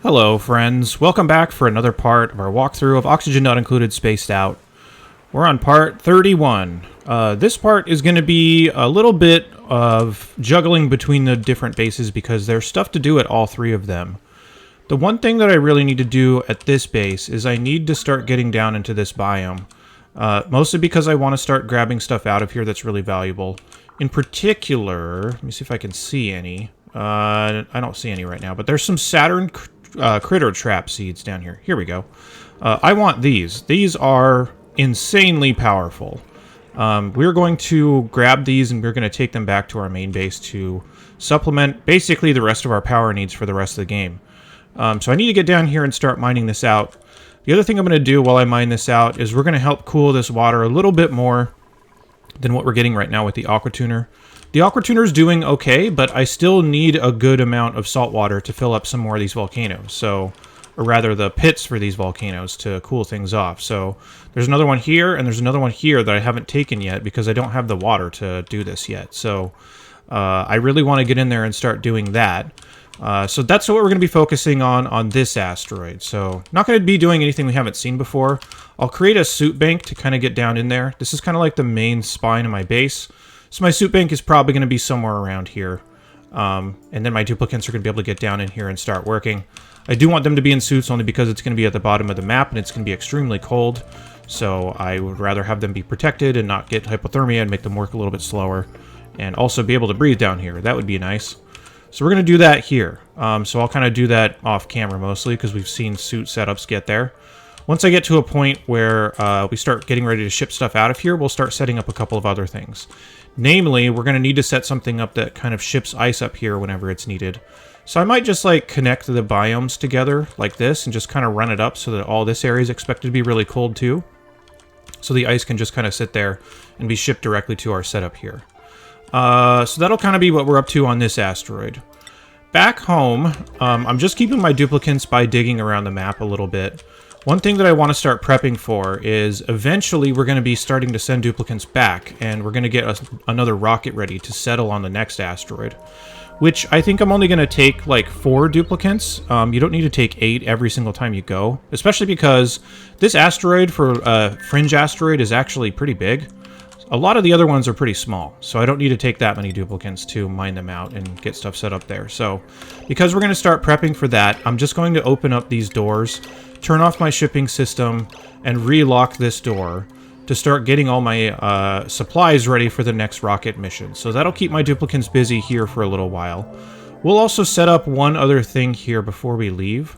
Hello, friends. Welcome back for another part of our walkthrough of Oxygen Not Included Spaced Out. We're on part 31. This part is going to be a little bit of juggling between the different bases because there's stuff to do at all three of them. The one thing that I really need to do at this base is I need to start getting down into this biome. Mostly because I want to start grabbing stuff out of here that's really valuable. In particular, let me see if I can see any. I don't see any right now, but there's some Saturn critter trap seeds down here. Here we go. I want these. These are insanely powerful. We're going to grab these and we're going to take them back to our main base to supplement basically the rest of our power needs for the rest of the game. So I need to get down here and start mining this out. The other thing I'm going to do while I mine this out is we're going to help cool this water a little bit more than what we're getting right now with the Aqua Tuner. The Aqua Tuner is doing okay, but I still need a good amount of salt water to fill up some more of these volcanoes. So, or rather the pits for these volcanoes to cool things off. So there's another one here, and there's another one here that I haven't taken yet because I don't have the water to do this yet. So I really want to get in there and start doing that. So that's what we're going to be focusing on this asteroid. So not going to be doing anything we haven't seen before. I'll create a suit bank to kind of get down in there. This is kind of like the main spine of my base. So my suit bank is probably going to be somewhere around here. And then my duplicants are going to be able to get down in here and start working. I do want them to be in suits only because it's going to be at the bottom of the map and it's going to be extremely cold. So I would rather have them be protected and not get hypothermia and make them work a little bit slower. And also be able to breathe down here. That would be nice. So we're going to do that here. So I'll kind of do that off camera mostly because we've seen suit setups get there. Once I get to a point where we start getting ready to ship stuff out of here, we'll start setting up a couple of other things. Namely, we're going to need to set something up that kind of ships ice up here whenever it's needed. So I might just like connect the biomes together like this and just kind of run it up so that all this area is expected to be really cold too. So the ice can just kind of sit there and be shipped directly to our setup here. So that'll kind of be what we're up to on this asteroid. Back home, I'm just keeping my duplicants by digging around the map a little bit. One thing that I want to start prepping for is eventually we're going to be starting to send duplicants back, and we're going to get another rocket ready to settle on the next asteroid, which I think I'm only going to take like 4 duplicants. You don't need to take 8 every single time you go, especially because this asteroid for Fringe asteroid is actually pretty big. A lot of the other ones are pretty small, so I don't need to take that many duplicants to mine them out and get stuff set up there. So, because we're going to start prepping for that, I'm just going to open up these doors, turn off my shipping system, and relock this door to start getting all my supplies ready for the next rocket mission. So that'll keep my duplicants busy here for a little while. We'll also set up one other thing here before we leave.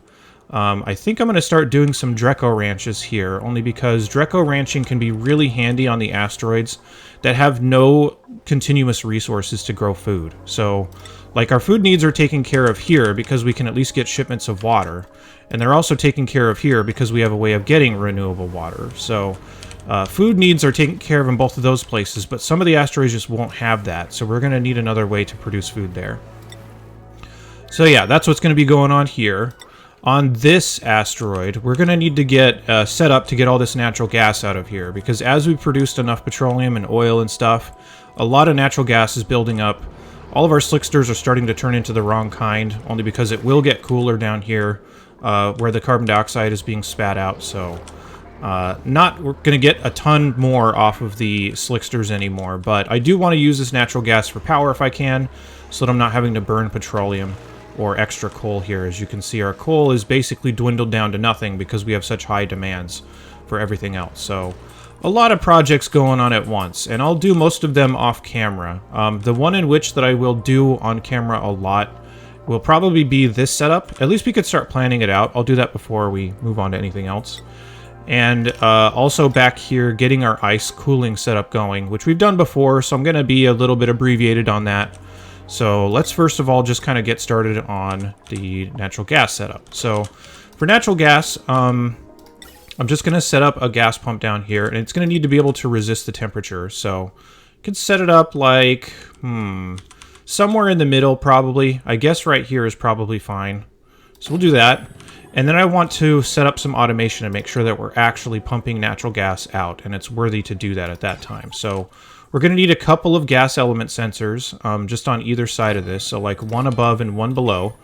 I think I'm going to start doing some Dreco ranches here, only because Dreco ranching can be really handy on the asteroids that have no continuous resources to grow food. So, like, our food needs are taken care of here because we can at least get shipments of water, and they're also taken care of here because we have a way of getting renewable water. So, food needs are taken care of in both of those places, but some of the asteroids just won't have that, so we're going to need another way to produce food there. So yeah, that's what's going to be going on here. On this asteroid, we're going to need to get set up to get all this natural gas out of here, because as we've produced enough petroleum and oil and stuff, a lot of natural gas is building up. All of our slicksters are starting to turn into the wrong kind, only because it will get cooler down here where the carbon dioxide is being spat out. So we're going to get a ton more off of the slicksters anymore, but I do want to use this natural gas for power if I can, so that I'm not having to burn petroleum or extra coal here. As you can see, our coal is basically dwindled down to nothing because we have such high demands for everything else. So a lot of projects going on at once, and I'll do most of them off camera. The one in which that I will do on camera a lot will probably be this setup. At least we could start planning it out. I'll do that before we move on to anything else. And also back here, getting our ice cooling setup going, which we've done before, so I'm going to be a little bit abbreviated on that. So let's first of all just kind of get started on the natural gas setup. So for natural gas, I'm just going to set up a gas pump down here, and it's going to need to be able to resist the temperature. So you can set it up like, somewhere in the middle probably. I guess right here is probably fine. So we'll do that. And then I want to set up some automation and make sure that we're actually pumping natural gas out, and it's worthy to do that at that time. So we're going to need a couple of gas element sensors just on either side of this, so like one above and one below.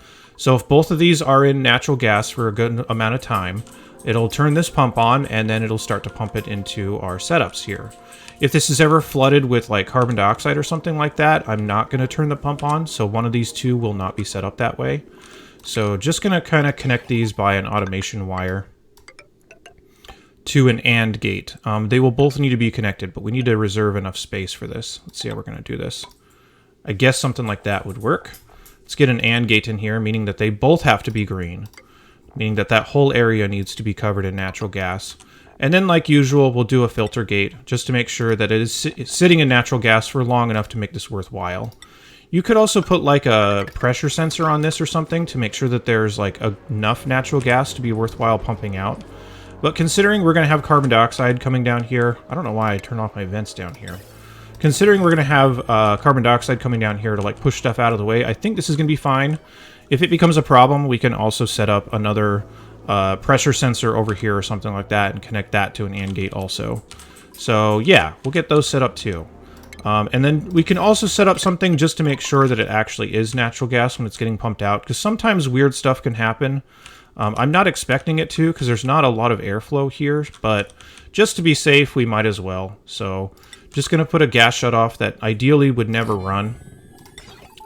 So if both of these are in natural gas for a good amount of time, it'll turn this pump on, and then it'll start to pump it into our setups here. If this is ever flooded with like carbon dioxide or something like that, I'm not going to turn the pump on, so one of these two will not be set up that way. So just going to kind of connect these by an automation wire to an AND gate. They will both need to be connected, but we need to reserve enough space for this. Let's see how we're going to do this. I guess something like that would work. Let's get an AND gate in here, meaning that they both have to be green, meaning that that whole area needs to be covered in natural gas. And then, like usual, we'll do a filter gate just to make sure that it is sitting in natural gas for long enough to make this worthwhile. You could also put like a pressure sensor on this or something to make sure that there's like enough natural gas to be worthwhile pumping out. But considering we're going to have carbon dioxide coming down here, I don't know why I turned off my vents down here. Considering we're going to have carbon dioxide coming down here to like push stuff out of the way, I think this is going to be fine. If it becomes a problem, we can also set up another pressure sensor over here or something like that and connect that to an AND gate also. So yeah, we'll get those set up too. And then we can also set up something just to make sure that it actually is natural gas when it's getting pumped out, because sometimes weird stuff can happen. I'm not expecting it to, because there's not a lot of airflow here, but just to be safe, we might as well. So just going to put a gas shutoff that ideally would never run,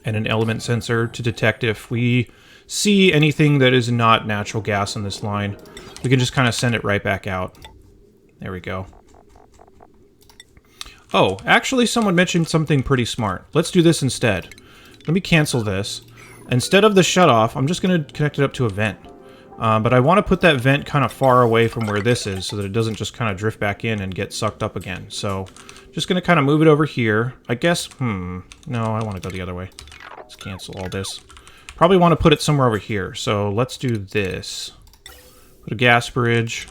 and an element sensor to detect if we see anything that is not natural gas in this line. We can just kind of send it right back out. There we go. Oh, actually someone mentioned something pretty smart. Let's do this instead. Let me cancel this. Instead of the shutoff, I'm just going to connect it up to a vent. But I want to put that vent kind of far away from where this is so that it doesn't just kind of drift back in and get sucked up again. So just going to kind of move it over here. I guess, no, I want to go the other way. Let's cancel all this. Probably want to put it somewhere over here. So let's do this. Put a gas bridge.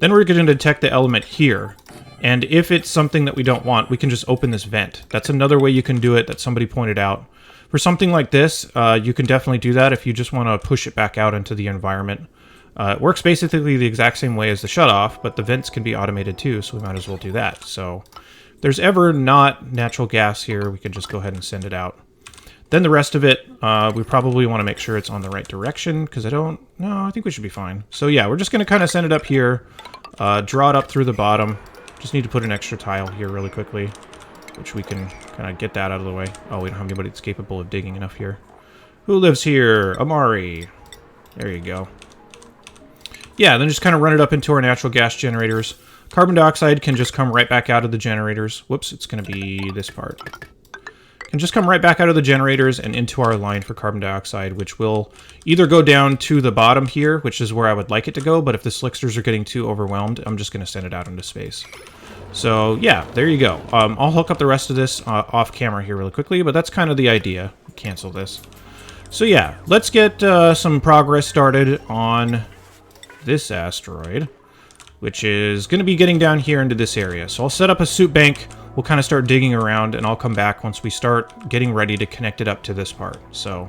Then we're going to detect the element here. And if it's something that we don't want, we can just open this vent. That's another way you can do it that somebody pointed out. For something like this, you can definitely do that if you just want to push it back out into the environment. It works basically the exact same way as the shutoff, but the vents can be automated too, so we might as well do that. So if there's ever not natural gas here, we can just go ahead and send it out. Then the rest of it, we probably want to make sure it's on the right direction, because I think we should be fine. So yeah, we're just going to kind of send it up here, draw it up through the bottom. Just need to put an extra tile here really quickly, which we can kind of get that out of the way. Oh, we don't have anybody that's capable of digging enough here. Who lives here? Amari. There you go. Yeah, then just kind of run it up into our natural gas generators. Carbon dioxide can just come right back out of the generators. Whoops, it's going to be this part. Can just come right back out of the generators and into our line for carbon dioxide, which will either go down to the bottom here, which is where I would like it to go, but if the slicksters are getting too overwhelmed, I'm just going to send it out into space. So yeah, there you go. I'll hook up the rest of this off camera here really quickly, but that's kind of the idea. Cancel this. So yeah, let's get some progress started on this asteroid, which is going to be getting down here into this area. So I'll set up a suit bank. We'll kind of start digging around, and I'll come back once we start getting ready to connect it up to this part. So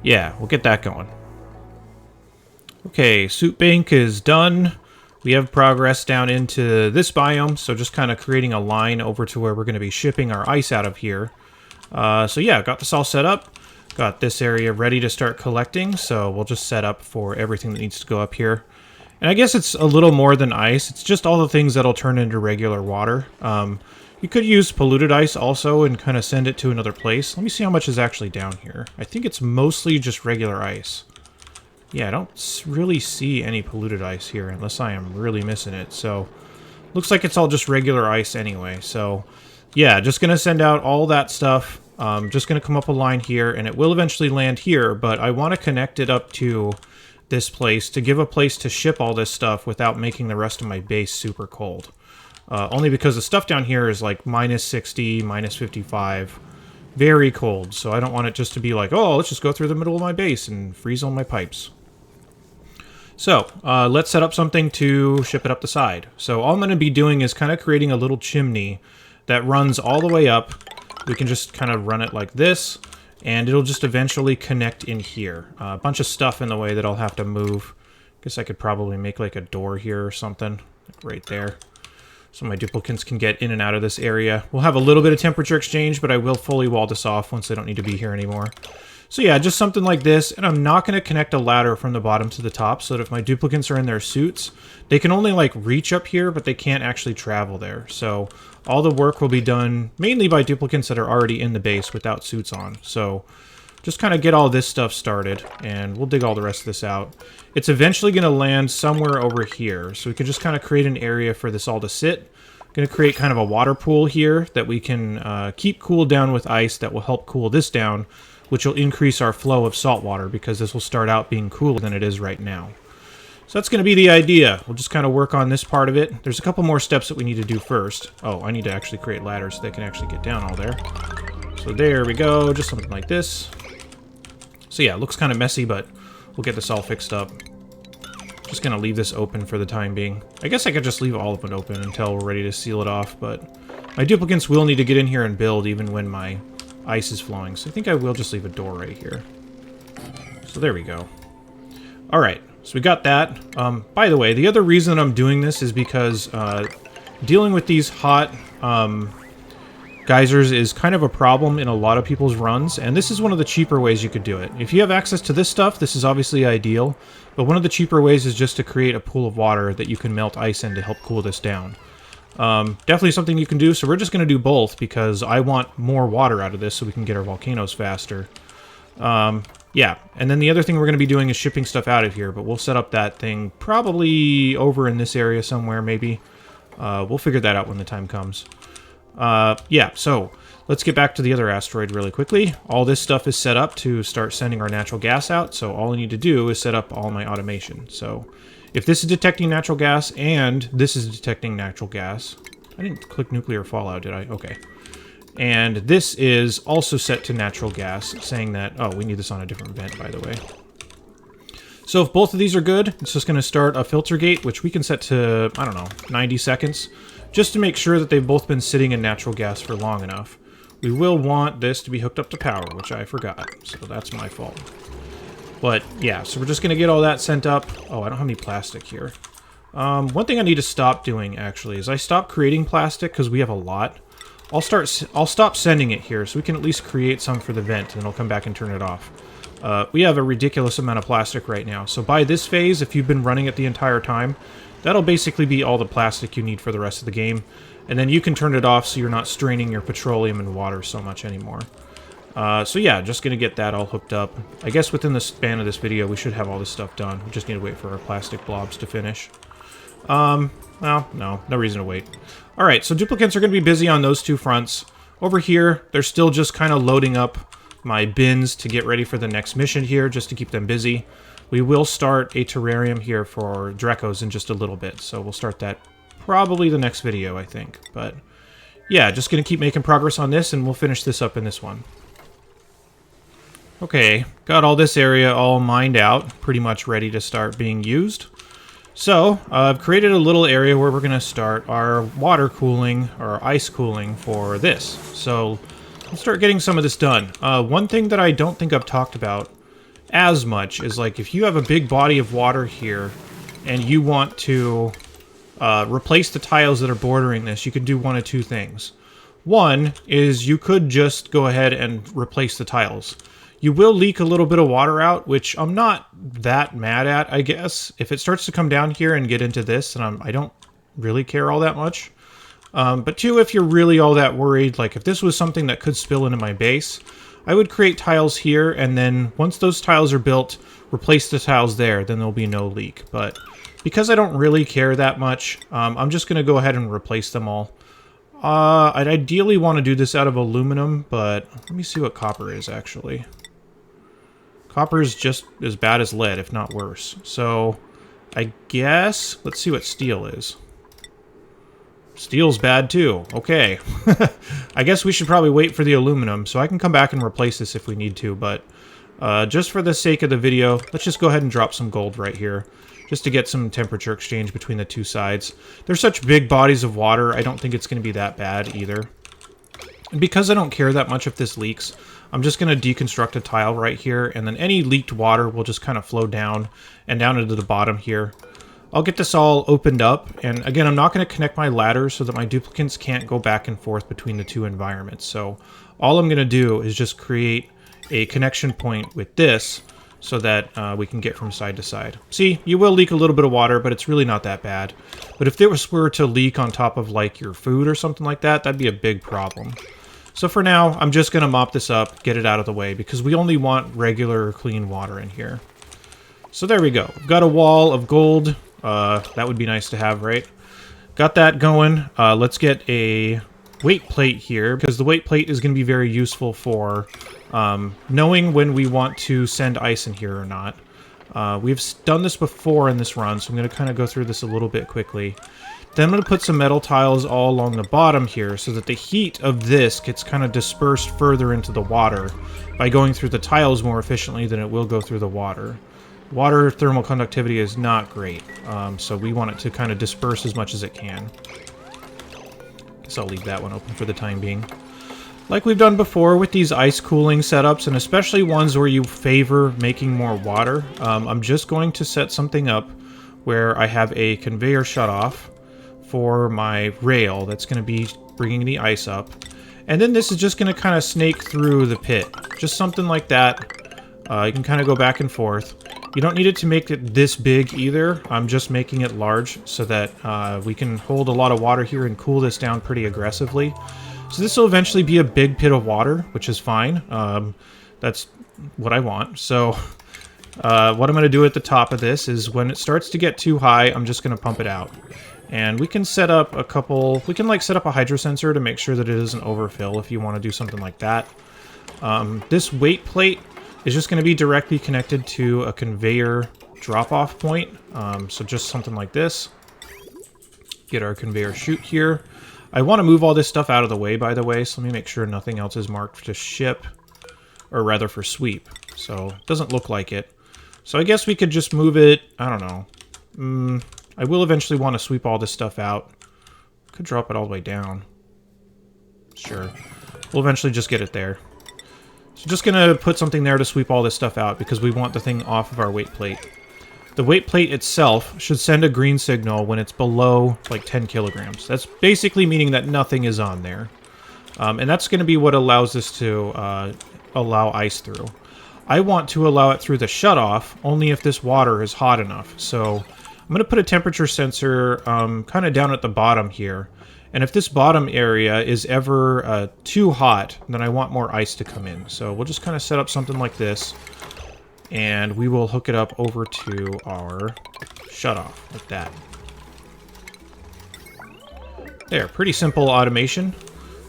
yeah, we'll get that going. Okay, suit bank is done. We have progress down into this biome, so just kind of creating a line over to where we're going to be shipping our ice out of here. So yeah, got this all set up. Got this area ready to start collecting, so we'll just set up for everything that needs to go up here. And I guess it's a little more than ice. It's just all the things that'll turn into regular water. You could use polluted ice also and kind of send it to another place. Let me see how much is actually down here. I think it's mostly just regular ice. Yeah, I don't really see any polluted ice here unless I am really missing it. So, looks like it's all just regular ice anyway. So, yeah, just going to send out all that stuff. Just going to come up a line here, and it will eventually land here, but I want to connect it up to this place to give a place to ship all this stuff without making the rest of my base super cold. Only because the stuff down here is like minus 60, minus 55. Very cold, so I don't want it just to be like, oh, let's just go through the middle of my base and freeze all my pipes. So, let's set up something to ship it up the side. So all I'm going to be doing is kind of creating a little chimney that runs all the way up. We can just kind of run it like this, and it'll just eventually connect in here. A bunch of stuff in the way that I'll have to move. Guess I could probably make like a door here or something, like right there. So my duplicants can get in and out of this area. We'll have a little bit of temperature exchange, but I will fully wall this off once they don't need to be here anymore. So yeah, just something like this, and I'm not going to connect a ladder from the bottom to the top so that if my duplicants are in their suits, they can only like reach up here, but they can't actually travel there. So all the work will be done mainly by duplicants that are already in the base without suits on. So just kind of get all this stuff started, and we'll dig all the rest of this out. It's eventually going to land somewhere over here, so we can just kind of create an area for this all to sit. Going to create kind of a water pool here that we can keep cooled down with ice that will help cool this down, which will increase our flow of salt water because this will start out being cooler than it is right now. So that's going to be the idea. We'll just kind of work on this part of it. There's a couple more steps that we need to do first. Oh, I need to actually create ladders so they can actually get down all there. So there we go, just something like this. So yeah, it looks kind of messy, but we'll get this all fixed up. Just going to leave this open for the time being. I guess I could just leave all of it open until we're ready to seal it off, but my duplicants will need to get in here and build even when my ice is flowing. So I think I will just leave a door right here. So there we go. Alright, so we got that. By the way, the other reason I'm doing this is because dealing with these hot geysers is kind of a problem in a lot of people's runs, and this is one of the cheaper ways you could do it. If you have access to this stuff, this is obviously ideal, but one of the cheaper ways is just to create a pool of water that you can melt ice in to help cool this down. Definitely something you can do, so we're just going to do both because I want more water out of this so we can get our volcanoes faster. Yeah, and then the other thing we're going to be doing is shipping stuff out of here, but we'll set up that thing probably over in this area somewhere, maybe. We'll figure that out when the time comes. Yeah, so let's get back to the other asteroid really quickly. All this stuff is set up to start sending our natural gas out, so all I need to do is set up all my automation. So if this is detecting natural gas and this is detecting natural gas... I didn't click nuclear fallout, did I? Okay. And this is also set to natural gas, saying that... Oh, we need this on a different vent, by the way. So if both of these are good, it's just going to start a filter gate, which we can set to, I don't know, 90 seconds. Just to make sure that they've both been sitting in natural gas for long enough. We will want this to be hooked up to power, which I forgot, so that's my fault. But yeah, so we're just going to get all that sent up. Oh, I don't have any plastic here. One thing I need to stop doing, actually, is I stop creating plastic because we have a lot. I'll stop sending it here so we can at least create some for the vent, and I'll come back and turn it off. We have a ridiculous amount of plastic right now, so by this phase, if you've been running it the entire time, that'll basically be all the plastic you need for the rest of the game, and then you can turn it off so you're not straining your petroleum and water so much anymore. So yeah, just gonna get that all hooked up. I guess within the span of this video, we should have all this stuff done. We just need to wait for our plastic blobs to finish. Well, no reason to wait. Alright, so duplicants are gonna be busy on those two fronts. Over here, they're still just kind of loading up my bins to get ready for the next mission here, just to keep them busy. We will start a terrarium here for Drecos in just a little bit, so we'll start that probably the next video, I think. But yeah, just going to keep making progress on this, and we'll finish this up in this one. Okay, got all this area all mined out, pretty much ready to start being used. So, I've created a little area where we're going to start our water cooling, or ice cooling, for this. So, let's start getting some of this done. One thing that I don't think I've talked about as much is, like, if you have a big body of water here and you want to replace the tiles that are bordering this, you can do one of two things. One is you could just go ahead and replace the tiles. You will leak a little bit of water out, which I'm not that mad at, I guess. If it starts to come down here and get into this, then I don't really care all that much. But two, if you're really all that worried, like if this was something that could spill into my base, I would create tiles here, and then once those tiles are built, replace the tiles there, then there'll be no leak. But because I don't really care that much, I'm just going to go ahead and replace them all. I'd ideally want to do this out of aluminum, but let me see what copper is, actually. Copper is just as bad as lead, if not worse. So, I guess, let's see what steel is. Steel's bad too. Okay. I guess we should probably wait for the aluminum, so I can come back and replace this if we need to, but just for the sake of the video, let's just go ahead and drop some gold right here, just to get some temperature exchange between the two sides. They're such big bodies of water, I don't think it's going to be that bad either. And because I don't care that much if this leaks, I'm just going to deconstruct a tile right here, and then any leaked water will just kind of flow down and down into the bottom here. I'll get this all opened up, and again, I'm not going to connect my ladders so that my duplicants can't go back and forth between the two environments. So all I'm going to do is just create a connection point with this so that we can get from side to side. See, you will leak a little bit of water, but it's really not that bad. But if this were to leak on top of like your food or something like that, that'd be a big problem. So for now, I'm just going to mop this up, get it out of the way, because we only want regular clean water in here. So there we go. We've got a wall of gold. That would be nice to have, right? Got that going. Let's get a weight plate here, because the weight plate is going to be very useful for knowing when we want to send ice in here or not. We've done this before in this run, so I'm going to kind of go through this a little bit quickly. Then I'm going to put some metal tiles all along the bottom here so that the heat of this gets kind of dispersed further into the water by going through the tiles more efficiently than it will go through the water. Water thermal conductivity is not great, so we want it to kind of disperse as much as it can. Guess I'll leave that one open for the time being. Like we've done before with these ice cooling setups, and especially ones where you favor making more water, I'm just going to set something up where I have a conveyor shut off for my rail that's going to be bringing the ice up. And then this is just going to kind of snake through the pit. Just something like that. You can kind of go back and forth. You don't need it to make it this big either. I'm just making it large so that we can hold a lot of water here and cool this down pretty aggressively. So this will eventually be a big pit of water, which is fine. That's what I want. So what I'm going to do at the top of this is when it starts to get too high, I'm just going to pump it out. And we can set up a couple... We can like set up a hydro sensor to make sure that it doesn't overfill if you want to do something like that. This weight plate is just going to be directly connected to a conveyor drop-off point. So just something like this. Get our conveyor chute here. I want to move all this stuff out of the way, by the way, so let me make sure nothing else is marked to ship, or rather for sweep. So it doesn't look like it. So I guess we could just move it, I don't know. I will eventually want to sweep all this stuff out. Could drop it all the way down. Sure. We'll eventually just get it there. So just going to put something there to sweep all this stuff out because we want the thing off of our weight plate. The weight plate itself should send a green signal when it's below like 10 kilograms. That's basically meaning that nothing is on there. And that's going to be what allows this to allow ice through. I want to allow it through the shutoff only if this water is hot enough. So I'm going to put a temperature sensor kind of down at the bottom here. And if this bottom area is ever too hot, then I want more ice to come in. So we'll just kind of set up something like this. And we will hook it up over to our shutoff, like that. There, pretty simple automation.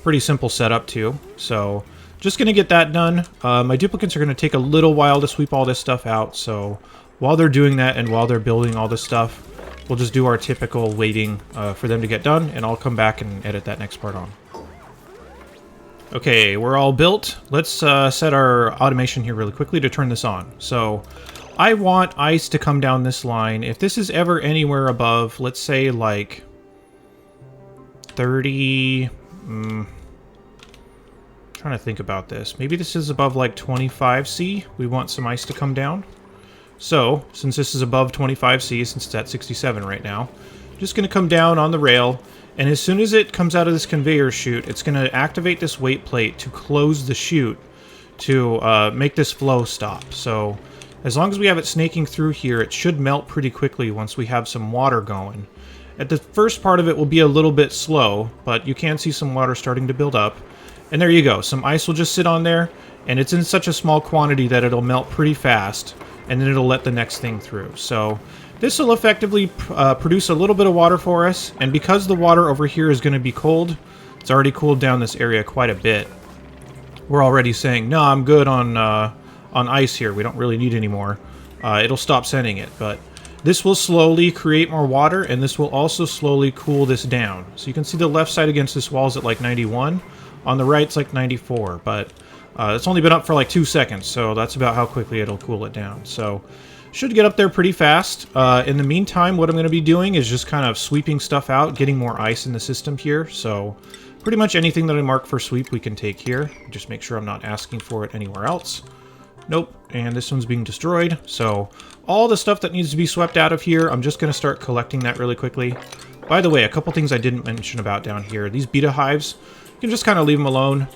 Pretty simple setup too. So just going to get that done. My duplicates are going to take a little while to sweep all this stuff out. So while they're doing that and while they're building all this stuff, we'll just do our typical waiting for them to get done. And I'll come back and edit that next part on. Okay, we're all built. Let's set our automation here really quickly to turn this on. So I want ice to come down this line. If this is ever anywhere above, let's say like 30... trying to think about this. Maybe this is above like 25C. We want some ice to come down. So, since this is above 25C, since it's at 67 right now, I'm just going to come down on the rail. And as soon as it comes out of this conveyor chute, it's going to activate this weight plate to close the chute to make this flow stop. So as long as we have it snaking through here, it should melt pretty quickly once we have some water going. At the first part of it will be a little bit slow, but you can see some water starting to build up. And there you go. Some ice will just sit on there, and it's in such a small quantity that it'll melt pretty fast, and then it'll let the next thing through. So this will effectively produce a little bit of water for us, and because the water over here is going to be cold, it's already cooled down this area quite a bit. We're already saying, no, I'm good on ice here. We don't really need any more. It'll stop sending it, but this will slowly create more water, and this will also slowly cool this down. So you can see the left side against this wall is at like 91. On the right, it's like 94, but it's only been up for like 2 seconds, so that's about how quickly it'll cool it down. So should get up there pretty fast. In the meantime, what I'm going to be doing is just kind of sweeping stuff out, getting more ice in the system here. So pretty much anything that I mark for sweep we can take here. Just make sure I'm not asking for it anywhere else. Nope, and this one's being destroyed. So all the stuff that needs to be swept out of here, I'm just going to start collecting that really quickly. By the way, a couple things I didn't mention about down here. These beta hives, you can just kind of leave them alone.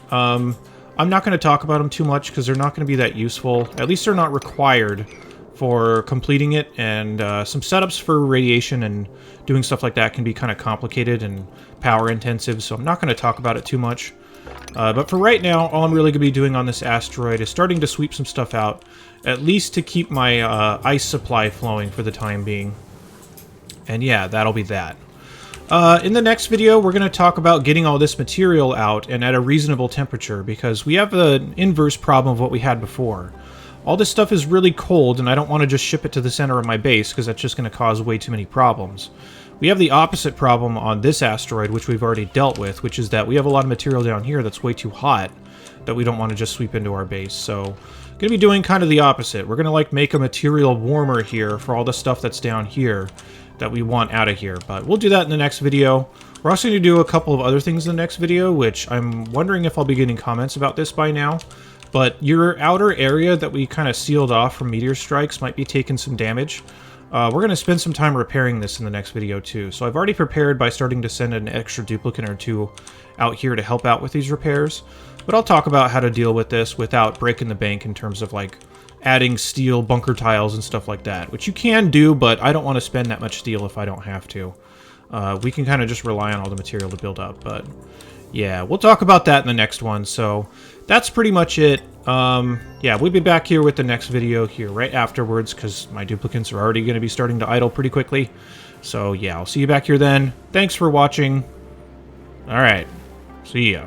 I'm not going to talk about them too much because they're not going to be that useful. At least they're not required for completing it, and some setups for radiation and doing stuff like that can be kind of complicated and power intensive, so I'm not going to talk about it too much. But for right now, all I'm really going to be doing on this asteroid is starting to sweep some stuff out, at least to keep my ice supply flowing for the time being. And yeah, that'll be that. In the next video, we're going to talk about getting all this material out and at a reasonable temperature, because we have the inverse problem of what we had before. All this stuff is really cold, and I don't want to just ship it to the center of my base, because that's just going to cause way too many problems. We have the opposite problem on this asteroid, which we've already dealt with, which is that we have a lot of material down here that's way too hot that we don't want to just sweep into our base. So, going to be doing kind of the opposite. We're going to like make a material warmer here for all the stuff that's down here that we want out of here. But we'll do that in the next video. We're also going to do a couple of other things in the next video, which I'm wondering if I'll be getting comments about this by now. But your outer area that we kind of sealed off from meteor strikes might be taking some damage. We're going to spend some time repairing this in the next video too. So I've already prepared by starting to send an extra duplicate or two out here to help out with these repairs. But I'll talk about how to deal with this without breaking the bank in terms of like adding steel bunker tiles and stuff like that, which you can do, but I don't want to spend that much steel if I don't have to. We can kind of just rely on all the material to build up, but yeah, we'll talk about that in the next one. So that's pretty much it. Yeah, we'll be back here with the next video here right afterwards, because my duplicates are already going to be starting to idle pretty quickly. So yeah, I'll see you back here then. Thanks for watching. All right, see ya.